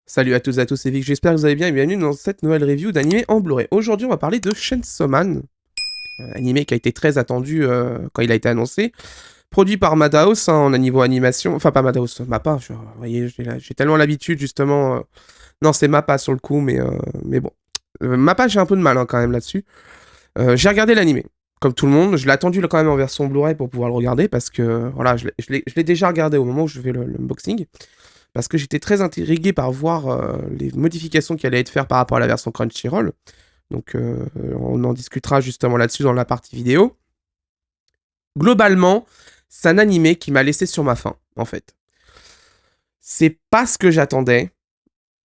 Salut à toutes et à tous, c'est Vic, j'espère que vous allez bien et bienvenue dans cette nouvelle review d'animé en Blu-ray. Aujourd'hui, on va parler de Chainsaw Man, animé qui a été très attendu quand il a été annoncé. Produit par Madhouse en niveau animation, enfin pas Madhouse, Mappa, vous voyez, j'ai tellement l'habitude justement. Non, c'est Mappa sur le coup, mais bon. Mappa, j'ai un peu de mal quand même là-dessus. J'ai regardé l'animé, comme tout le monde, je l'ai attendu quand même en version Blu-ray pour pouvoir le regarder parce que voilà, je l'ai déjà regardé au moment où je fais l'unboxing. Parce que j'étais très intrigué par voir les modifications qui allaient être faites par rapport à la version Crunchyroll. Donc on en discutera justement là-dessus dans la partie vidéo. Globalement, c'est un animé qui m'a laissé sur ma faim, en fait. C'est pas ce que j'attendais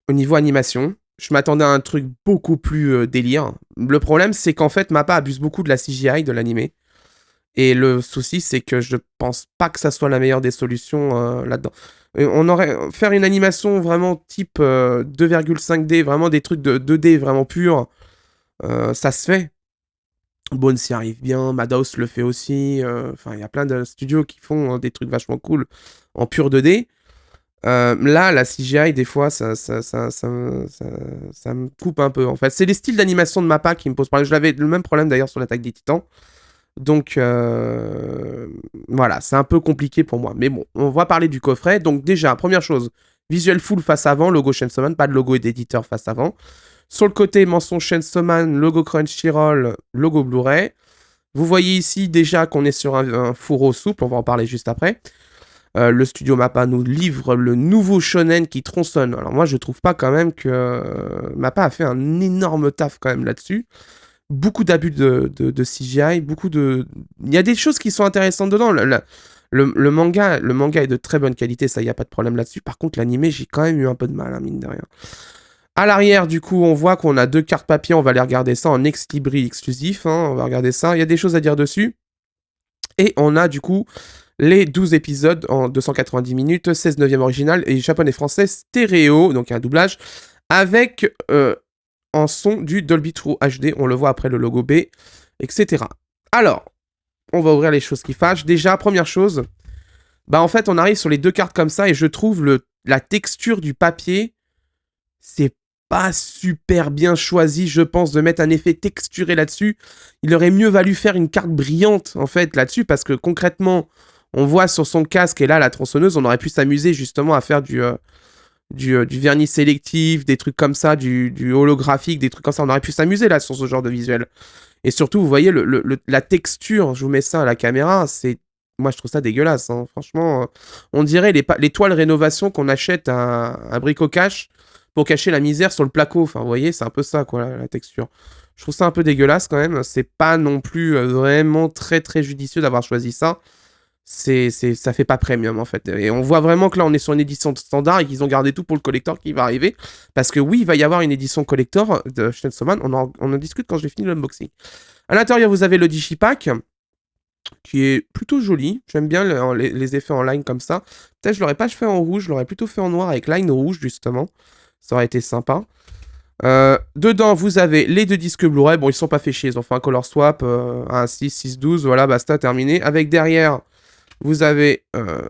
au niveau animation. Je m'attendais à un truc beaucoup plus délire. Le problème, c'est qu'en fait, Mappa abuse beaucoup de la CGI de l'animé. Et le souci, c'est que je pense pas que ça soit la meilleure des solutions là-dedans. On aurait faire une animation vraiment type 2,5D, vraiment des trucs de 2D vraiment purs, ça se fait. Bones s'y arrive bien, Madhouse le fait aussi. Enfin, il y a plein de studios qui font des trucs vachement cool en pur 2D. Là, la CGI, des fois, ça me coupe un peu. En fait, c'est les styles d'animation de Mappa qui me posent problème. Je l'avais le même problème d'ailleurs sur l'Attaque des Titans. Donc voilà, c'est un peu compliqué pour moi. Mais bon, on va parler du coffret. Donc déjà, première chose, visuel full face avant, logo Chainsaw Man, pas de logo d'éditeur face avant. Sur le côté, mention Chainsaw Man, logo Crunchyroll, logo Blu-ray. Vous voyez ici déjà qu'on est sur un fourreau souple, on va en parler juste après. Le studio Mappa nous livre le nouveau shonen qui tronçonne. Alors moi, je trouve pas quand même que Mappa a fait un énorme taf quand même là-dessus. Beaucoup d'abus de CGI, Il y a des choses qui sont intéressantes dedans. Le manga est de très bonne qualité, ça, il n'y a pas de problème là-dessus. Par contre, l'animé, j'ai quand même eu un peu de mal, hein, mine de rien. À l'arrière, du coup, on voit qu'on a 2 cartes papier, on va aller regarder ça en ex libri exclusif, hein, on va regarder ça. Il y a des choses à dire dessus. Et on a, du coup, les 12 épisodes en 290 minutes, 16 neuvième original et japonais-français stéréo, donc un doublage, avec en son du Dolby True HD, on le voit après le logo B, etc. Alors, on va ouvrir les choses qui fâchent. Déjà, première chose, bah en fait, on arrive sur les 2 cartes comme ça et je trouve la texture du papier, c'est pas super bien choisi, je pense, de mettre un effet texturé là-dessus. Il aurait mieux valu faire une carte brillante, en fait, là-dessus, parce que concrètement, on voit sur son casque et là, la tronçonneuse, on aurait pu s'amuser justement à faire du vernis sélectif, des trucs comme ça, du holographique, des trucs comme ça. On aurait pu s'amuser là sur ce genre de visuel. Et surtout, vous voyez la texture, je vous mets ça à la caméra, moi je trouve ça dégueulasse. Hein. Franchement, on dirait les toiles rénovation qu'on achète à Brico Cash pour cacher la misère sur le placo. Enfin, vous voyez, c'est un peu ça, quoi, la texture. Je trouve ça un peu dégueulasse quand même. C'est pas non plus vraiment très très judicieux d'avoir choisi ça. Ça fait pas premium en fait. Et on voit vraiment que là on est sur une édition standard et qu'ils ont gardé tout pour le collector qui va arriver. Parce que oui, il va y avoir une édition collector de Chainsaw Man. On en discute quand j'ai fini l'unboxing. À l'intérieur, vous avez le Digipack qui est plutôt joli. J'aime bien les effets en line comme ça. Peut-être je l'aurais pas fait en rouge, je l'aurais plutôt fait en noir avec line rouge justement. Ça aurait été sympa. Dedans, vous avez les 2 disques Blu-ray. Bon, ils sont pas fait chier, ils ont fait un color swap, un 6, 6, 12, voilà, basta, terminé. Avec derrière, vous avez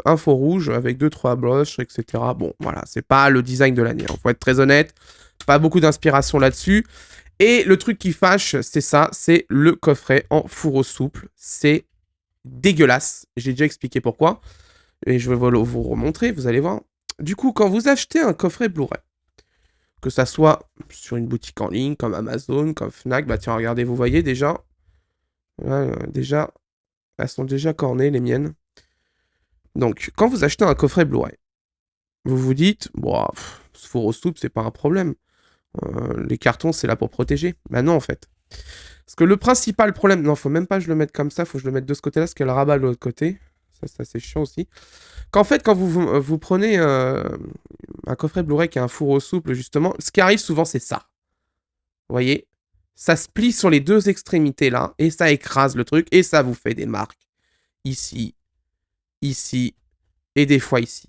un fond rouge avec 2-3 broches, etc. Bon, voilà, c'est pas le design de l'année, hein, faut être très honnête. Pas beaucoup d'inspiration là-dessus. Et le truc qui fâche, c'est ça, c'est le coffret en fourreau souple. C'est dégueulasse. J'ai déjà expliqué pourquoi. Et je vais vous remontrer, vous allez voir. Du coup, quand vous achetez un coffret Blu-ray, que ça soit sur une boutique en ligne, comme Amazon, comme Fnac, bah tiens, regardez, vous voyez déjà. Déjà, elles sont déjà cornées, les miennes. Donc, quand vous achetez un coffret Blu-ray, vous vous dites, bon, ce four au soupe, c'est pas un problème. Les cartons, c'est là pour protéger. Bah non, en fait. Parce que le principal problème, non, faut même pas que je le mette comme ça, faut que je le mette de ce côté-là, parce qu'elle rabat de l'autre côté. Ça c'est chiant aussi. Qu'en fait, quand vous prenez un coffret Blu-ray qui a un four au souple, justement, ce qui arrive souvent, c'est ça. Vous voyez? Ça se plie sur les 2 extrémités là, et ça écrase le truc, et ça vous fait des marques. Ici, ici, et des fois ici.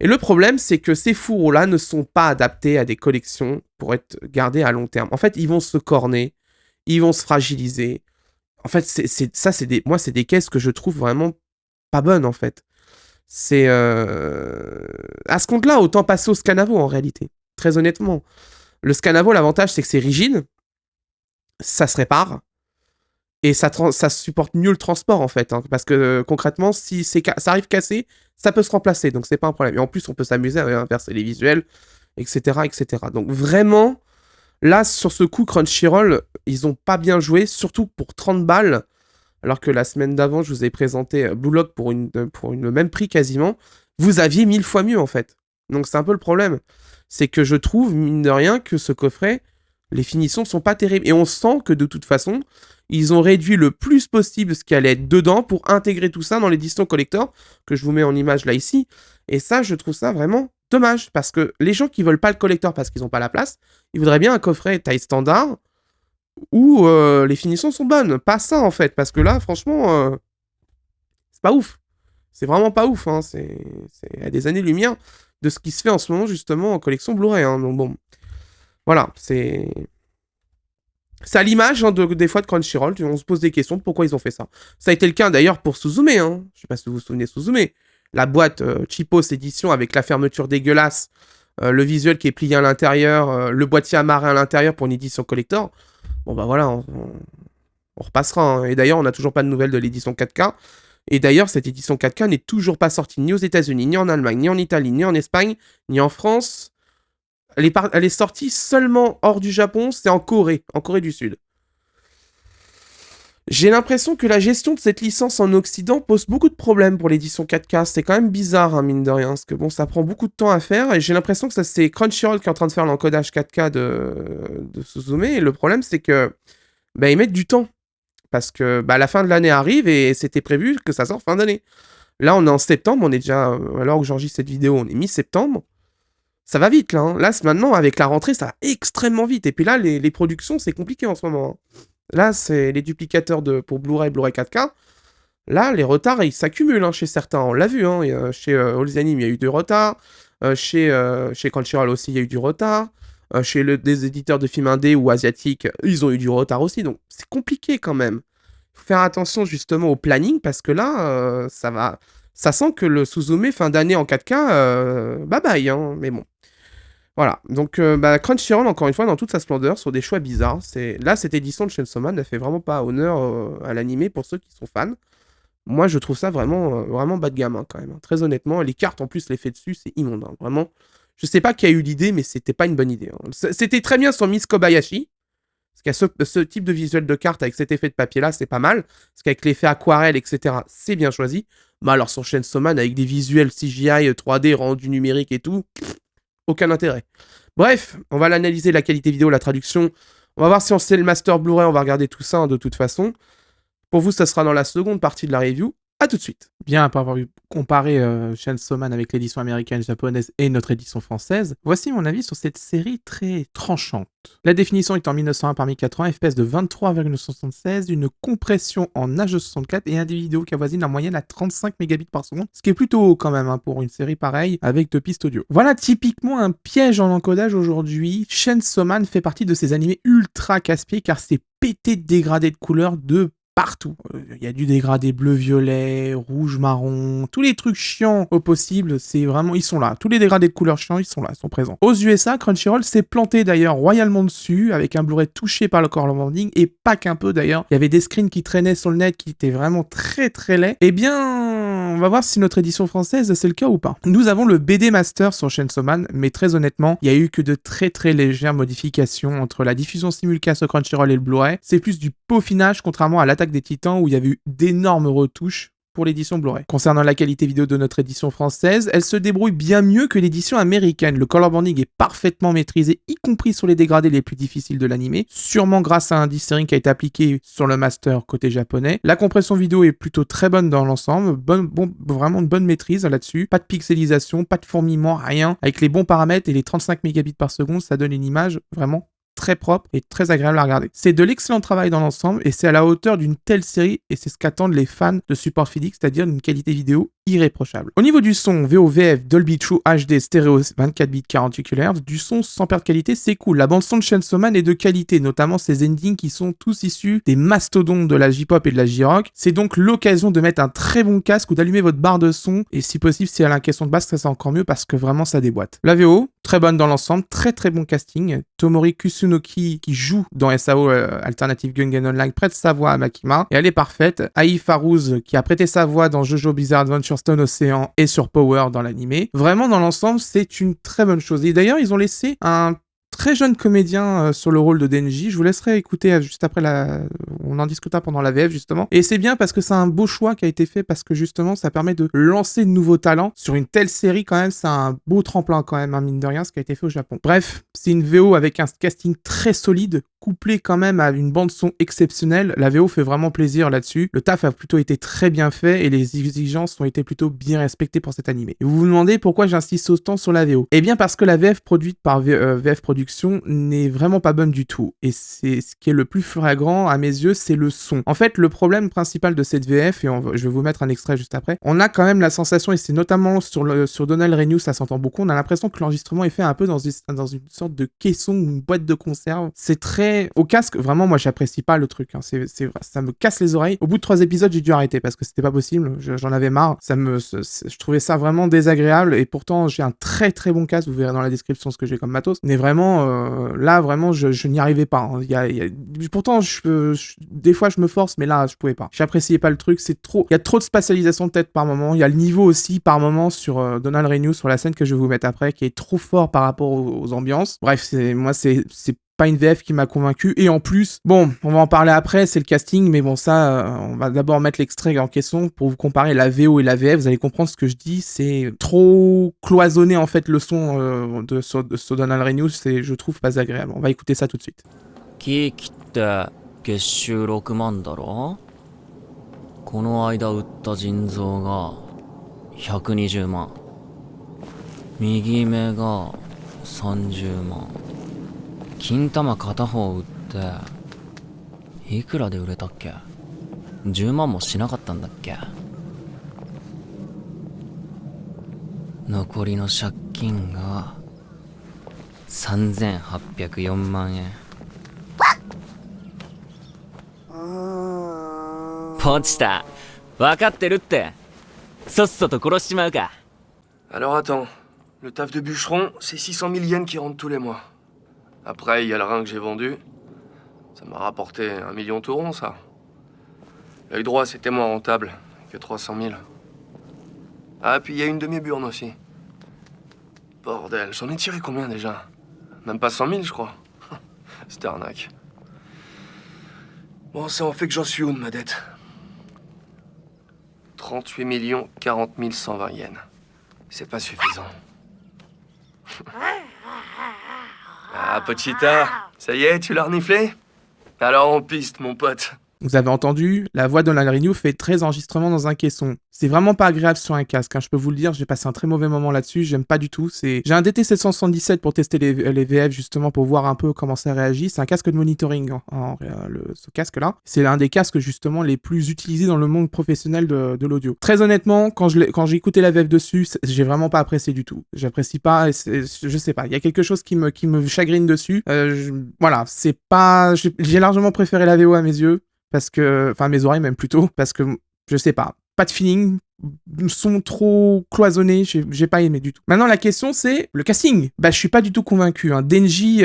Et le problème, c'est que ces fourreaux-là ne sont pas adaptés à des collections pour être gardés à long terme. En fait, ils vont se corner, ils vont se fragiliser. En fait, moi, c'est des caisses que je trouve vraiment pas bonnes, en fait. C'est... À ce compte-là, autant passer au Scanavo, en réalité. très honnêtement. Le Scanavo, l'avantage, c'est que c'est rigide, ça se répare, et ça supporte mieux le transport, en fait. Hein, parce que concrètement, si ça arrive cassé, ça peut se remplacer, donc c'est pas un problème. Et en plus, on peut s'amuser à inverser les visuels, etc., etc. Donc vraiment, là, sur ce coup, Crunchyroll, ils ont pas bien joué, surtout pour 30 balles, alors que la semaine d'avant, je vous ai présenté Blue Lock pour le même prix quasiment. Vous aviez 1000 fois mieux, en fait. Donc c'est un peu le problème. C'est que je trouve, mine de rien, que ce coffret, les finitions sont pas terribles. Et on sent que de toute façon, ils ont réduit le plus possible ce qui allait être dedans pour intégrer tout ça dans l'édition collector, que je vous mets en image là ici. Et ça, je trouve ça vraiment dommage. Parce que les gens qui veulent pas le collector parce qu'ils n'ont pas la place, ils voudraient bien un coffret taille standard où les finitions sont bonnes. Pas ça, en fait. Parce que là, franchement, c'est pas ouf. C'est vraiment pas ouf. Hein. C'est à des années-lumière de ce qui se fait en ce moment, justement, en collection Blu-ray. Hein. Donc bon, voilà, c'est à l'image hein, des fois de Crunchyroll. On se pose des questions de pourquoi ils ont fait ça. Ça a été le cas d'ailleurs pour Suzume. Hein. Je sais pas si vous vous souvenez de Suzume. La boîte Cheapos édition avec la fermeture dégueulasse, le visuel qui est plié à l'intérieur, le boîtier amarré à l'intérieur pour une édition collector. Bon bah voilà, on repassera. Hein. Et d'ailleurs, on n'a toujours pas de nouvelles de l'édition 4K. Et d'ailleurs, cette édition 4K n'est toujours pas sortie ni aux États-Unis, ni en Allemagne, ni en Italie, ni en Espagne, ni en France. Elle est sortie seulement hors du Japon, c'est en Corée du Sud. J'ai l'impression que la gestion de cette licence en Occident pose beaucoup de problèmes pour l'édition 4K. C'est quand même bizarre, hein, mine de rien, parce que bon, ça prend beaucoup de temps à faire, et j'ai l'impression que ça c'est Crunchyroll qui est en train de faire l'encodage 4K de Suzume, et le problème c'est que ils mettent du temps. Parce que la fin de l'année arrive, et c'était prévu que ça sorte fin d'année. Là, on est en septembre, on est déjà, à l'heure où j'enregistre cette vidéo, on est mi-septembre. Ça va vite, là. Hein. Là, maintenant, avec la rentrée, ça va extrêmement vite. Et puis là, les productions, c'est compliqué en ce moment. Hein. Là, c'est les duplicateurs pour Blu-ray 4K. Là, les retards, ils s'accumulent hein, chez certains. On l'a vu. Hein. Chez Allzanim, il y a eu du retard. Chez Crunchyroll aussi, il y a eu du retard. Chez des éditeurs de films indés ou asiatiques, ils ont eu du retard aussi. Donc, c'est compliqué quand même. Il faut faire attention justement au planning parce que là, ça sent que le Suzume fin d'année en 4K, bye bye. Hein. Mais bon. Voilà, donc Crunchyroll, encore une fois, dans toute sa splendeur, sur des choix bizarres. Là, cette édition de Chainsaw Man ne fait vraiment pas honneur à l'animé pour ceux qui sont fans. Moi, je trouve ça vraiment, vraiment bas de gamme, hein, quand même. Hein. Très honnêtement, les cartes, en plus, l'effet dessus, c'est immonde. Hein, vraiment, je sais pas qui a eu l'idée, mais c'était pas une bonne idée. Hein. C'était très bien sur Miss Kobayashi, parce qu'il y a ce type de visuel de carte avec cet effet de papier-là, c'est pas mal. Parce qu'avec l'effet aquarelle, etc., c'est bien choisi. Mais alors, sur Chainsaw Man, avec des visuels CGI 3D rendus numériques et tout... aucun intérêt. Bref, on va l'analyser, la qualité vidéo, la traduction. On va voir si on sait le master Blu-ray, on va regarder tout ça hein, de toute façon. Pour vous, ça sera dans la seconde partie de la review. A tout de suite. Bien, après avoir comparé Chainsaw Man avec l'édition américaine, japonaise et notre édition française, voici mon avis sur cette série très tranchante. La définition est en 1901 par 1080, FPS de 23,76, une compression en H264 et un des vidéos qui avoisine la moyenne à 35 mégabits par seconde, ce qui est plutôt haut quand même hein, pour une série pareille avec 2 pistes audio. Voilà typiquement un piège en encodage aujourd'hui. Chainsaw Man fait partie de ces animés ultra casse-pieds car c'est pété de dégradés de couleurs de partout. Il y a du dégradé bleu-violet, rouge-marron, tous les trucs chiants au possible, c'est vraiment, ils sont là. Tous les dégradés de couleurs chiants, ils sont là, ils sont présents. Aux USA, Crunchyroll s'est planté d'ailleurs royalement dessus, avec un Blu-ray touché par le color banding, et pas qu'un peu d'ailleurs. Il y avait des screens qui traînaient sur le net qui étaient vraiment très très laids. Eh bien, on va voir si notre édition française, c'est le cas ou pas. Nous avons le BD Master sur Chainsaw Man, mais très honnêtement, il y a eu que de très très légères modifications entre la diffusion simulcast sur Crunchyroll et le Blu-ray. C'est plus du peaufinage, contrairement à l'Attaque des Titans où il y avait eu d'énormes retouches pour l'édition Blu-ray. Concernant la qualité vidéo de notre édition française, elle se débrouille bien mieux que l'édition américaine. Le color banding est parfaitement maîtrisé, y compris sur les dégradés les plus difficiles de l'animé, sûrement grâce à un distering qui a été appliqué sur le master côté japonais. La compression vidéo est plutôt très bonne dans l'ensemble, vraiment de bonne maîtrise là-dessus, pas de pixelisation, pas de fourmillement, rien. Avec les bons paramètres et les 35 mégabits par seconde, ça donne une image vraiment très propre et très agréable à regarder. C'est de l'excellent travail dans l'ensemble et c'est à la hauteur d'une telle série et c'est ce qu'attendent les fans de support physique, c'est-à-dire une qualité vidéo irréprochable. Au niveau du son, VOVF, Dolby True HD, stéréo 24 bits 48 kHz, du son sans perte de qualité, c'est cool. La bande son de Chainsaw Man est de qualité, notamment ses endings qui sont tous issus des mastodontes de la J-pop et de la J-rock. C'est donc l'occasion de mettre un très bon casque ou d'allumer votre barre de son et si possible, si elle a un caisson de basse, ça c'est encore mieux parce que vraiment ça déboîte. La VO, très bonne dans l'ensemble, très très bon casting. Tomori Kusunoki qui joue dans SAO Alternative Gun Online prête sa voix à Makima et elle est parfaite. Ai Farouz qui a prêté sa voix dans JoJo Bizarre Adventure Stone Ocean et sur Power dans l'animé. Vraiment dans l'ensemble c'est une très bonne chose. Et d'ailleurs ils ont laissé un très jeune comédien sur le rôle de Denji. Je vous laisserai écouter juste après on en discutera pendant la VF justement. Et c'est bien parce que c'est un beau choix qui a été fait parce que justement ça permet de lancer de nouveaux talents sur une telle série quand même. C'est un beau tremplin quand même, hein, mine de rien, ce qui a été fait au Japon. Bref, c'est une VO avec un casting très solide, couplé quand même à une bande son exceptionnelle. La VO fait vraiment plaisir là-dessus. Le taf a plutôt été très bien fait et les exigences ont été plutôt bien respectées pour cet animé. Et vous vous demandez pourquoi j'insiste autant sur la VO. Eh bien parce que la VF produite par VF Production n'est vraiment pas bonne du tout. Et c'est ce qui est le plus flagrant à mes yeux, c'est le son. En fait, le problème principal de cette VF, et je vais vous mettre un extrait juste après, on a quand même la sensation, et c'est notamment sur Donald Renew, ça s'entend beaucoup, on a l'impression que l'enregistrement est fait un peu dans une sorte de caisson ou une boîte de conserve. C'est très... Au casque, vraiment, moi, j'apprécie pas le truc. Hein. Ça me casse les oreilles. Au bout de 3 épisodes, j'ai dû arrêter parce que c'était pas possible. J'en avais marre. Je trouvais ça vraiment désagréable et pourtant, j'ai un très très bon casque. Vous verrez dans la description ce que j'ai comme matos. Mais vraiment, là, vraiment, je n'y arrivais pas. Hein. Pourtant, des fois, je me force, mais là, je pouvais pas. J'appréciais pas le truc. C'est trop. Il y a trop de spatialisation de tête par moment. Il y a le niveau aussi par moment sur Donald Renew sur la scène que je vais vous mettre après, qui est trop fort par rapport aux ambiances. Bref, c'est pas une VF qui m'a convaincu. Et en plus, bon, on va en parler après, c'est le casting, mais bon, ça, on va d'abord mettre l'extrait en question pour vous comparer la VO et la VF. Vous allez comprendre ce que je dis. C'est trop cloisonné, en fait, le son de Donald Renew. C'est, je trouve, pas agréable. On va écouter ça tout de suite. キーキって月収6万だろ。この間売った腎臓が120万。右目が30万。金玉片方売っていくらで売れたっけ。10万もしなかったんだっけ。残りの借金が3804万円。ポチタ、分かってるって。さっさと殺しちまうか。Alors attends, le taf de bûcheron, c'est 600 000 yens qui rentrent tous les mois. Après, il y a le rein que j'ai vendu. Ça m'a rapporté 1 million tout rond, ça. L'œil droit, c'était moins rentable que 300 000. Ah, puis il y a une de mes burnes aussi. Bordel, j'en ai tiré combien déjà? Même pas 100 000, je crois. C'était arnaque. Bon, ça en fait que j'en suis où de ma dette? 38 040 120 yens. C'est pas suffisant. Ah, Pochita, ça y est, tu l'as reniflé? Alors on piste, mon pote. Vous avez entendu, la voix de Donald Renew fait 13 enregistrements dans un caisson. C'est vraiment pas agréable sur un casque, hein, je peux vous le dire, j'ai passé un très mauvais moment là-dessus, j'aime pas du tout. J'ai un DT777 pour tester les VF justement pour voir un peu comment ça réagit. C'est un casque de monitoring, ce casque-là. C'est l'un des casques justement les plus utilisés dans le monde professionnel de l'audio. Très honnêtement, quand j'ai écouté la VF dessus, j'ai vraiment pas apprécié du tout. J'apprécie pas, je sais pas, il y a quelque chose qui me chagrine dessus. Voilà, c'est pas... J'ai largement préféré la VO à mes yeux. Parce que, enfin mes oreilles même plutôt, parce que, je sais pas de feeling, son trop cloisonné, j'ai pas aimé du tout. Maintenant la question c'est le casting. Bah je suis pas du tout convaincu. Hein. Denji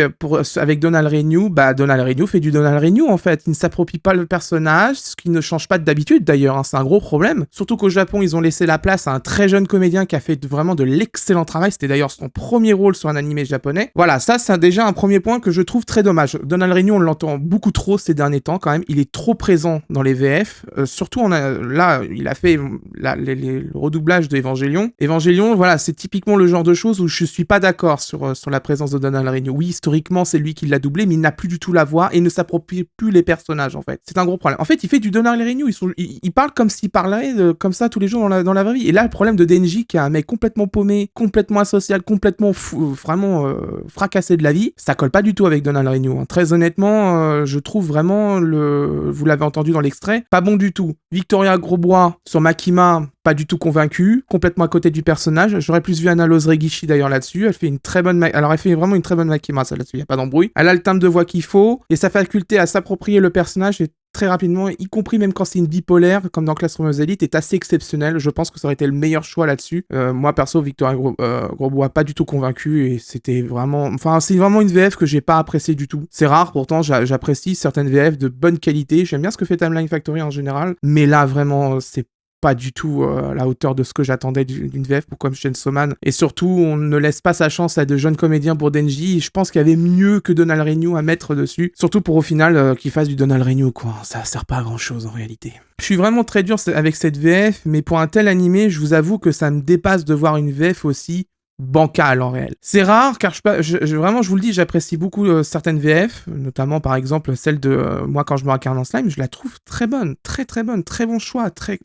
avec Donald Renew, bah Donald Renew fait du Donald Renew en fait. Il ne s'approprie pas le personnage, ce qui ne change pas d'habitude d'ailleurs. Hein. C'est un gros problème. Surtout qu'au Japon ils ont laissé la place à un très jeune comédien qui a fait vraiment de l'excellent travail. C'était d'ailleurs son premier rôle sur un animé japonais. Voilà, ça c'est déjà un premier point que je trouve très dommage. Donald Renew on l'entend beaucoup trop ces derniers temps quand même. Il est trop présent dans les VF. Surtout là il a fait le redoublage d'Evangelion. Evangelion, voilà, c'est typiquement le genre de choses où je suis pas d'accord sur la présence de Donald Renew. Oui, historiquement, c'est lui qui l'a doublé, mais il n'a plus du tout la voix et ne s'approprie plus les personnages, en fait. C'est un gros problème. En fait, il fait du Donald Renew. Il parle comme s'il parlait comme ça tous les jours dans la vraie vie. Et là, le problème de Denji, qui est un mec complètement paumé, complètement asocial, complètement vraiment fracassé de la vie, ça colle pas du tout avec Donald Renew. Hein. Très honnêtement, je trouve vraiment vous l'avez entendu dans l'extrait, pas bon du tout. Victoria Grosbois sur Makima, pas du tout convaincu, complètement à côté du personnage. J'aurais plus vu Anna Lose Regishi d'ailleurs là-dessus. Elle fait vraiment une très bonne Makima, ça là-dessus, y a pas d'embrouille. Elle a le timbre de voix qu'il faut et sa faculté à s'approprier le personnage est très rapidement, y compris même quand c'est une bipolaire, comme dans Classroom of the Elite, est assez exceptionnel. Je pense que ça aurait été le meilleur choix là-dessus. Moi, perso, Victoria Grosbois, pas du tout convaincu, et c'était vraiment... Enfin, c'est vraiment une VF que j'ai pas appréciée du tout. C'est rare, pourtant, j'apprécie certaines VF de bonne qualité. J'aime bien ce que fait Timeline Factory en général, mais là, vraiment, c'est pas du tout à la hauteur de ce que j'attendais d'une VF pour comme Chainsaw Man. Et surtout, on ne laisse pas sa chance à de jeunes comédiens pour Denji. Et je pense qu'il y avait mieux que Donald Renew à mettre dessus. Surtout pour au final qu'il fasse du Donald Renew, quoi. Ça sert pas à grand chose en réalité. Je suis vraiment très dur avec cette VF, mais pour un tel animé, je vous avoue que ça me dépasse de voir une VF aussi bancal en réel. C'est rare car vraiment je vous le dis, j'apprécie beaucoup certaines VF, notamment par exemple celle de Moi quand je me racarne en slime, je la trouve très bonne, très bonne, très bon choix, très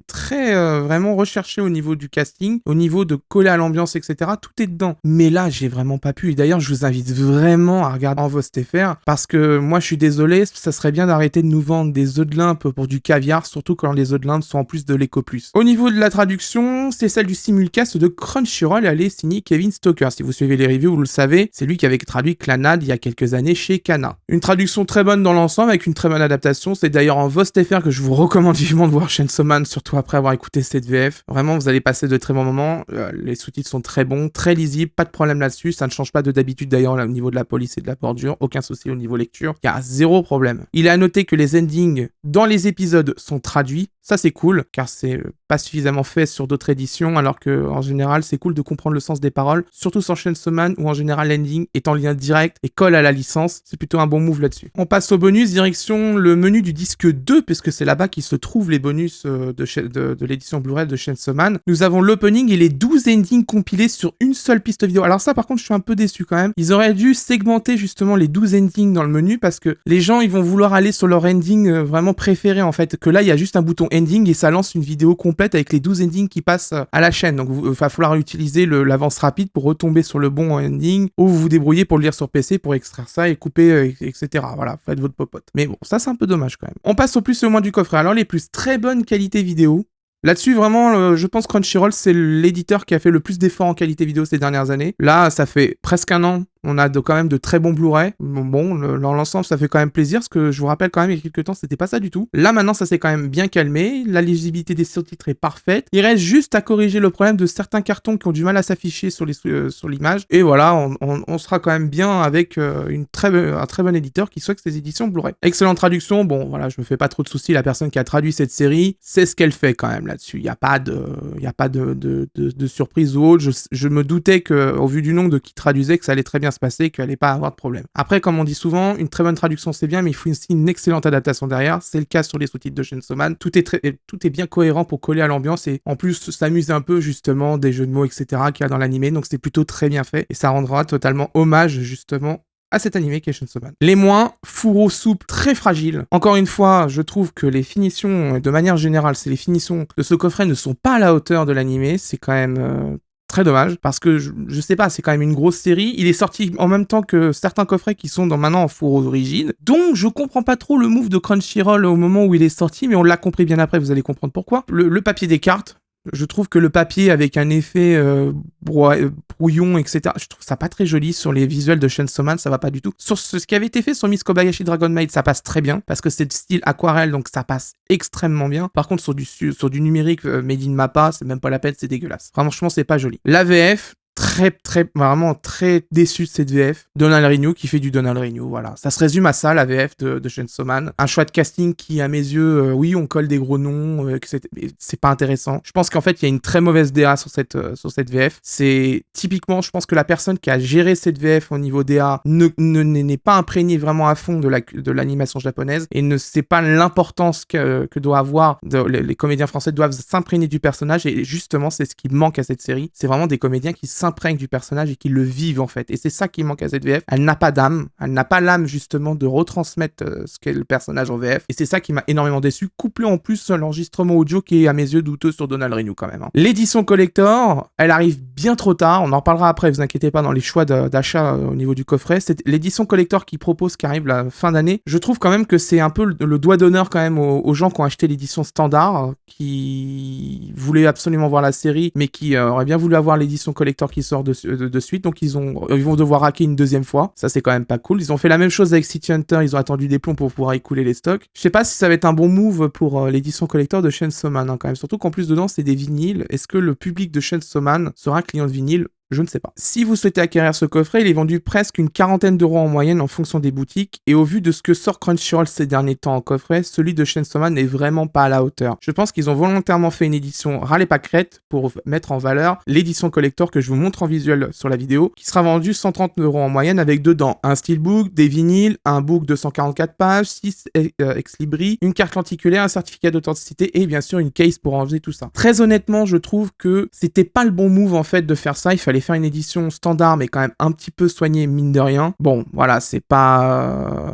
vraiment recherché au niveau du casting, au niveau de coller à l'ambiance, etc. Tout est dedans. Mais là j'ai vraiment pas pu, et d'ailleurs je vous invite vraiment à regarder en VOSTFR, parce que moi je suis désolé, ça serait bien d'arrêter de nous vendre des œufs de limpe pour du caviar, surtout quand les œufs de limpe sont en plus de l'éco plus. Au niveau de la traduction, c'est celle du simulcast de Crunchyroll, elle est signée Kevin Stoker. Si vous suivez les reviews, vous le savez, c'est lui qui avait traduit Clannad il y a quelques années chez Kana. Une traduction très bonne dans l'ensemble, avec une très bonne adaptation. C'est d'ailleurs en VOSTFR que je vous recommande vivement de voir Chainsaw Man, surtout après avoir écouté cette VF. Vraiment, vous allez passer de très bons moments. Les sous-titres sont très bons, très lisibles, pas de problème là-dessus. Ça ne change pas de d'habitude d'ailleurs au niveau de la police et de la bordure. Aucun souci au niveau lecture. Il y a zéro problème. Il est à noter que les endings dans les épisodes sont traduits. Ça c'est cool, car c'est pas suffisamment fait sur d'autres éditions, alors que en général c'est cool de comprendre le sens des paroles, surtout sur Chainsaw Man où en général l'ending est en lien direct et colle à la licence. C'est plutôt un bon move là-dessus. On passe au bonus, direction le menu du disque 2, puisque c'est là-bas qu'il se trouvent les bonus de l'édition Blu-ray de Chainsaw Man. Nous avons l'opening et les 12 endings compilés sur une seule piste vidéo. Alors ça par contre je suis un peu déçu quand même. Ils auraient dû segmenter justement les 12 endings dans le menu, parce que les gens ils vont vouloir aller sur leur ending vraiment préféré en fait, que là il y a juste un bouton ending et ça lance une vidéo complète avec les 12 endings qui passent à la chaîne. Donc il va falloir utiliser l'avance rapide pour retomber sur le bon ending, ou vous vous débrouillez pour le lire sur PC pour extraire ça et couper, etc. Voilà, faites votre popote. Mais bon, ça c'est un peu dommage quand même. On passe au plus et au moins du coffret. Alors les plus, très bonne qualité vidéo. Là-dessus, vraiment, je pense Crunchyroll, c'est l'éditeur qui a fait le plus d'efforts en qualité vidéo ces dernières années. Là, ça fait presque un an, on a quand même de très bons Blu-ray. Bon, dans l'ensemble, ça fait quand même plaisir, parce que je vous rappelle quand même, il y a quelques temps, c'était pas ça du tout. Là, maintenant, ça s'est quand même bien calmé. La lisibilité des sous-titres est parfaite. Il reste juste à corriger le problème de certains cartons qui ont du mal à s'afficher sur l'image. Et voilà, on sera quand même bien avec un très bon éditeur qui souhaite ces éditions Blu-ray. Excellente traduction. Bon, voilà, je me fais pas trop de soucis. La personne qui a traduit cette série, c'est ce qu'elle fait quand même là-dessus. Il y a pas de surprise ou autre. Je me doutais que, au vu du nombre de qui traduisait, que ça allait très bien se passer, qu'il allait pas avoir de problème. Après, comme on dit souvent, une très bonne traduction c'est bien, mais il faut aussi une excellente adaptation derrière. C'est le cas sur les sous-titres de Chainsaw Man. Tout est bien cohérent pour coller à l'ambiance, et en plus s'amuse un peu justement des jeux de mots, etc. qu'il y a dans l'animé. Donc c'est plutôt très bien fait, et ça rendra totalement hommage justement à cet animé qui est Chainsaw Man. Les moins, fourreau soupe très fragile. Encore une fois, je trouve que les finitions, de manière générale, les finitions de ce coffret ne sont pas à la hauteur de l'animé. C'est quand même très dommage, parce que je sais pas, c'est quand même une grosse série. Il est sorti en même temps que certains coffrets qui sont maintenant en fourreau rigide. Donc je comprends pas trop le move de Crunchyroll au moment où il est sorti, mais on l'a compris bien après, vous allez comprendre pourquoi. Le papier des cartes, je trouve que le papier avec un effet brouillon, etc., je trouve ça pas très joli. Sur les visuels de Chainsaw Man, ça va pas du tout. Sur ce qui avait été fait sur Miss Kobayashi Dragon Maid, ça passe très bien, parce que c'est de style aquarelle, donc ça passe extrêmement bien. Par contre, sur du numérique made in Mappa, c'est même pas la peine, c'est dégueulasse. Franchement, c'est pas joli. La VF, vraiment très déçu de cette VF. Donald Renew qui fait du Donald Renew, voilà. Ça se résume à ça, la VF de Chainsaw Man. Un choix de casting qui, à mes yeux, oui, on colle des gros noms, c'est pas intéressant. Je pense qu'en fait, il y a une très mauvaise DA sur cette VF. C'est typiquement, je pense que la personne qui a géré cette VF au niveau DA n'est pas imprégnée vraiment à fond de l'animation japonaise, et ne sait pas l'importance que doit avoir, les comédiens français doivent s'imprégner du personnage, et justement, c'est ce qui manque à cette série. C'est vraiment des comédiens qui s'imprègnent du personnage et qui le vivent en fait, et c'est ça qui manque à cette VF. Elle n'a pas d'âme, elle n'a pas l'âme justement de retransmettre ce qu'est le personnage en VF, et c'est ça qui m'a énormément déçu, couplé en plus à l'enregistrement audio qui est à mes yeux douteux sur Donald Renew quand même. L'édition collector, elle arrive bien trop tard, on en reparlera après, vous inquiétez pas, dans les choix d'achat au niveau du coffret. C'est l'édition collector qui propose, qui arrive la fin d'année. Je trouve quand même que c'est un peu le doigt d'honneur quand même aux gens qui ont acheté l'édition standard, qui voulaient absolument voir la série, mais qui auraient bien voulu avoir l'édition collector qui sort de suite, donc ils vont devoir hacker une deuxième fois. Ça, c'est quand même pas cool. Ils ont fait la même chose avec City Hunter, ils ont attendu des plombs pour pouvoir écouler les stocks. Je sais pas si ça va être un bon move pour l'édition collector de Chainsaw Man, hein, quand même. Surtout qu'en plus dedans, c'est des vinyles. Est-ce que le public de Chainsaw Man sera client de vinyle? Je ne sais pas. Si vous souhaitez acquérir ce coffret, il est vendu presque une quarantaine d'euros en moyenne en fonction des boutiques. Et au vu de ce que sort Crunchyroll ces derniers temps en coffret, celui de Chainsaw Man n'est vraiment pas à la hauteur. Je pense qu'ils ont volontairement fait une édition râle et pas crête pour mettre en valeur l'édition collector que je vous montre en visuel sur la vidéo, qui sera vendue 130 euros en moyenne avec dedans un steelbook, des vinyles, un book de 144 pages, 6 ex-libris, une carte lenticulaire, un certificat d'authenticité et bien sûr une case pour ranger tout ça. Très honnêtement, je trouve que c'était pas le bon move en fait de faire ça. Il fallait faire une édition standard mais quand même un petit peu soignée mine de rien. Bon voilà, c'est pas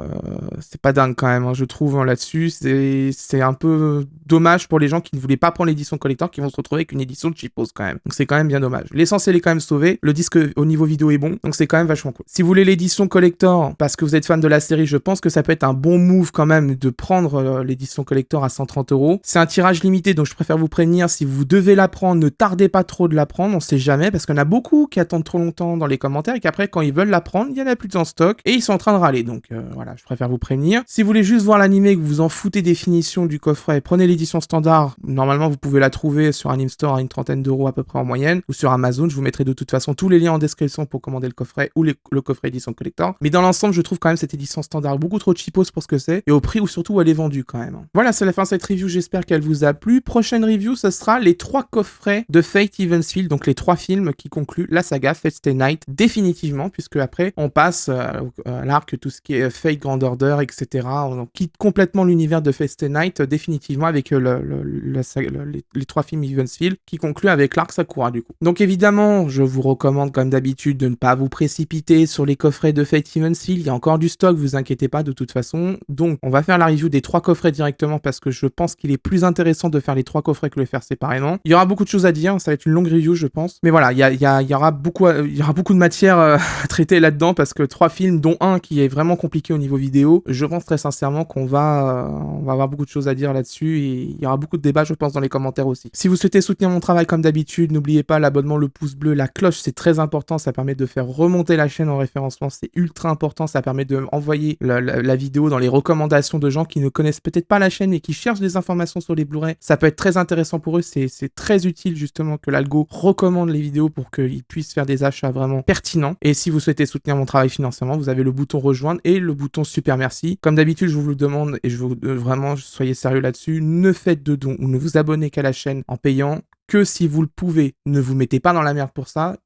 dingue quand même, hein, je trouve, hein, là-dessus. C'est un peu dommage pour les gens qui ne voulaient pas prendre l'édition collector, qui vont se retrouver avec une édition de cheapos quand même. Donc c'est quand même bien dommage. L'essentiel est quand même sauvé, le disque au niveau vidéo est bon, donc c'est quand même vachement cool. Si vous voulez l'édition collector parce que vous êtes fan de la série, je pense que ça peut être un bon move quand même de prendre l'édition collector à 130 euros. C'est un tirage limité, donc je préfère vous prévenir, si vous devez la prendre, ne tardez pas trop de la prendre, on sait jamais, parce qu'il y en a beaucoup qui attendent trop longtemps dans les commentaires et qu'après quand ils veulent la prendre, il y en a plus en stock et ils sont en train de râler, donc voilà, je préfère vous prévenir. Si vous voulez juste voir l'animé, que vous vous en foutez des finitions du coffret, prenez l'édition standard, normalement vous pouvez la trouver sur Anime Store à une trentaine d'euros à peu près en moyenne, ou sur Amazon, je vous mettrai de toute façon tous les liens en description pour commander le coffret ou le coffret édition collector, mais dans l'ensemble je trouve quand même cette édition standard beaucoup trop cheapos pour ce que c'est, et au prix où surtout où elle est vendue quand même. Voilà, c'est la fin de cette review, j'espère qu'elle vous a plu. Prochaine review, ce sera les 3 coffrets de Fate Evansfield, donc les 3 films qui concluent la saga Fate Stay Night définitivement, puisque après on passe à l'arc tout ce qui est Fate Grand Order, etc. On quitte complètement l'univers de Fate Stay Night définitivement avec les 3 films Evansfield qui concluent avec l'arc Sakura du coup. Donc évidemment, je vous recommande comme d'habitude de ne pas vous précipiter sur les coffrets de Fate Evansfield, il y a encore du stock, vous inquiétez pas de toute façon. Donc on va faire la review des 3 coffrets directement parce que je pense qu'il est plus intéressant de faire les 3 coffrets que de les faire séparément. Il y aura beaucoup de choses à dire, ça va être une longue review je pense. Mais voilà, il y aura beaucoup de matière à traiter là-dedans parce que 3 films, dont un qui est vraiment compliqué au niveau vidéo, je pense très sincèrement qu'on va avoir beaucoup de choses à dire là-dessus et il y aura beaucoup de débats je pense dans les commentaires aussi. Si vous souhaitez soutenir mon travail comme d'habitude, n'oubliez pas l'abonnement, le pouce bleu, la cloche, c'est très important, ça permet de faire remonter la chaîne en référencement, c'est ultra important, ça permet de envoyer la vidéo dans les recommandations de gens qui ne connaissent peut-être pas la chaîne et qui cherchent des informations sur les Blu-ray. Ça peut être très intéressant pour eux, c'est très utile justement que l'algo recommande les vidéos pour qu'ils puissent faire des achats vraiment pertinents. Et si vous souhaitez soutenir mon travail financièrement, vous avez le bouton rejoindre et le bouton super merci. Comme d'habitude, je vous le demande et je veux vraiment soyez sérieux là-dessus, ne faites de dons ou ne vous abonnez qu'à la chaîne en payant que si vous le pouvez. Ne vous mettez pas dans la merde pour ça.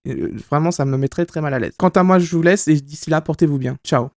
Vraiment, ça me mettrait très mal à l'aise. Quant à moi, je vous laisse et d'ici là, portez-vous bien. Ciao.